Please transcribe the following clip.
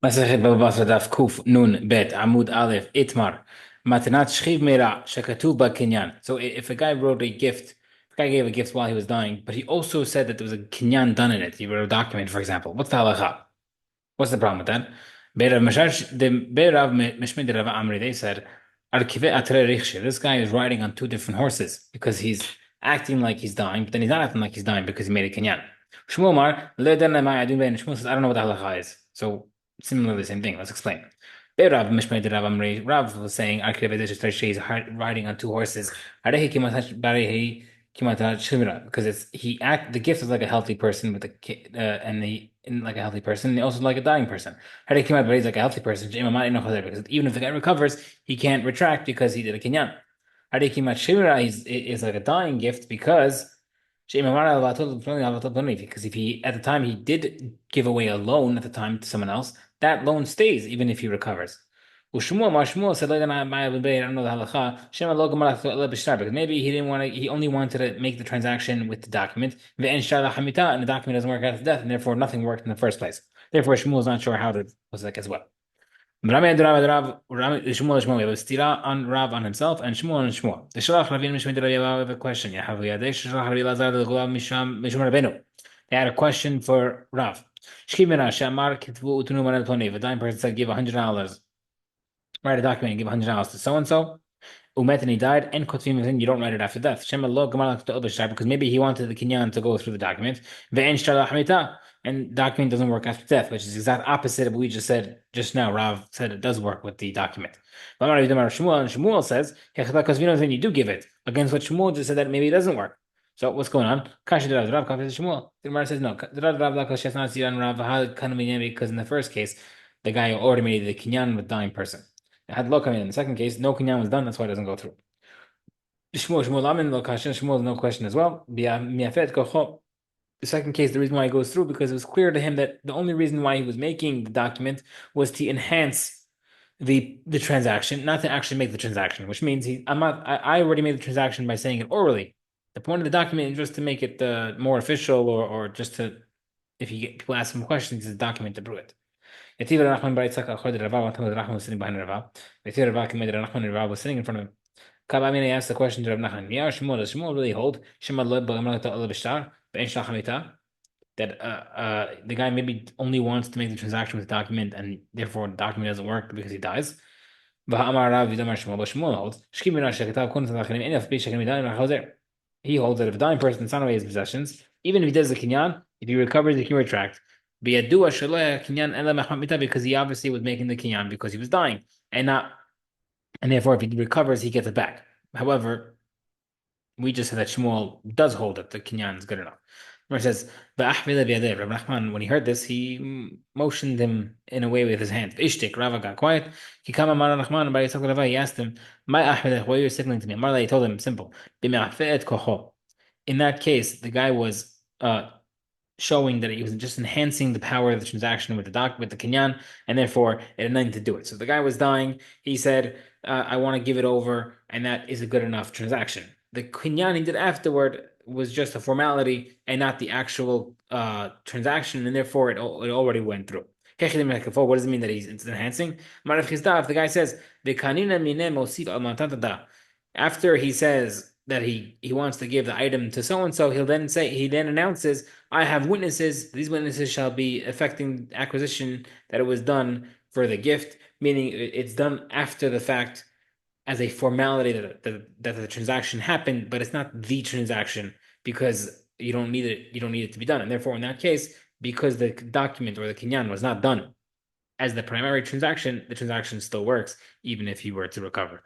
מסכת בבא בתרא דף קנ"ב עמוד א' איתמר מתנת שכיב מרע שכתוב בה קניין. So if a guy wrote a gift, the guy gave a gift while he was dying, but he also said that there was a kinyan done in it. He wrote a document, for example. What's the halacha? What's the problem with that? The Mishmei de Rav Amri, they said, this guy is riding on two different horses because he's acting like he's dying, but then he's not acting like he's dying because he made a kinyan. Shmuel Mar, Shmuel says, I don't know what the halacha is. So similarly, the same thing. Let's explain. Rav Mishmei de Rav Amri, Rav was saying, he's riding on two horses. Because the gift is like a healthy person with a and like a healthy person, and also like a dying person. He's like a healthy person, because even if the guy recovers, he can't retract because he did a kinyan. Is like a dying gift because if he at the time he did give away a loan at the time to someone else, that loan stays even if he recovers. Shmuel said, I don't know the halacha. Because maybe he didn't want to, he only wanted to make the transaction with the document, and the document doesn't work out to death, and therefore nothing worked in the first place. Therefore, Shmuel is not sure how that was like as well. Shmuel we have a stira on Rav on himself and Shmuel on Shmuel. The Shalach Ravin Mishmei de Rav have a question. They had a question for Rav. A dying person said, give $100. Write a document and give $100 to so and so. Umet and he died, and kotvim you don't write it after death. Because maybe he wanted the kinyan to go through the document. And document doesn't work after death, which is the exact opposite of what we just said just now. Rav said it does work with the document. And Shmuel says, you do give it. Against what Shmuel just said that maybe it doesn't work. So what's going on? Kasha de Rav, Kasha de Shmuel. The Gemara says no. Because in the first case, the guy already made the kinyan with dying person. Had lo come in the second case, no kinyan was done, that's why it doesn't go through. Shmuel Amin lo kasha, Shmuel no question as well. The second case, the reason why it goes through because it was clear to him that the only reason why he was making the document was to enhance the transaction, not to actually make the transaction. Which means I already made the transaction by saying it orally. The point of the document is just to make it more official, or just to, if you get people ask him questions, it's a document to prove it. Yativ Rachman bar Yitzchak Achor de Rava, one time Rachman was sitting behind Rava. Yativ Rava came to Rachman and Rava was sitting in front of him. Kabamina asked the question to Rav Nachman, Shmuel, does Shmuel really hold Shema Lo B'Gamla Ta'ala B'Shtar B'Ein Shlach HaMitah, that the guy maybe only wants to make the transaction with the document, and therefore the document doesn't work because he dies. V'Ha'amar Rav Yidamar Shmuel, but Shmuel holds Shkim B'Nah Sheketav Kun Tzadachim Enaf B'Shek Midan Chazer. He holds that if a dying person is not away his possessions, even if he does the kinyan, if he recovers, he can retract. Because he obviously was making the kinyan because he was dying, and not, and therefore if he recovers, he gets it back. However, we just said that Shmuel does hold that the kinyan is good enough. It says, Rav Nachman, when he heard this, he motioned him in a way with his hand. Ishtik, Rava got quiet. He asked him, why are you signaling to me? He told him, simple. In that case, the guy was showing that he was just enhancing the power of the transaction with the kinyan, and therefore it had nothing to do it. So the guy was dying. He said, "I want to give it over," and that is a good enough transaction. The kinyan he did afterward was just a formality and not the actual transaction, and therefore it already went through. What does it mean that it's enhancing? If the guy says, after he says that he wants to give the item to so and so, he then announces, I have witnesses. These witnesses shall be affecting acquisition that it was done for the gift, meaning it's done after the fact as a formality that the transaction happened, but it's not the transaction because you don't need it. You don't need it to be done, and therefore, in that case, because the document or the kinyan was not done as the primary transaction, the transaction still works even if you were to recover.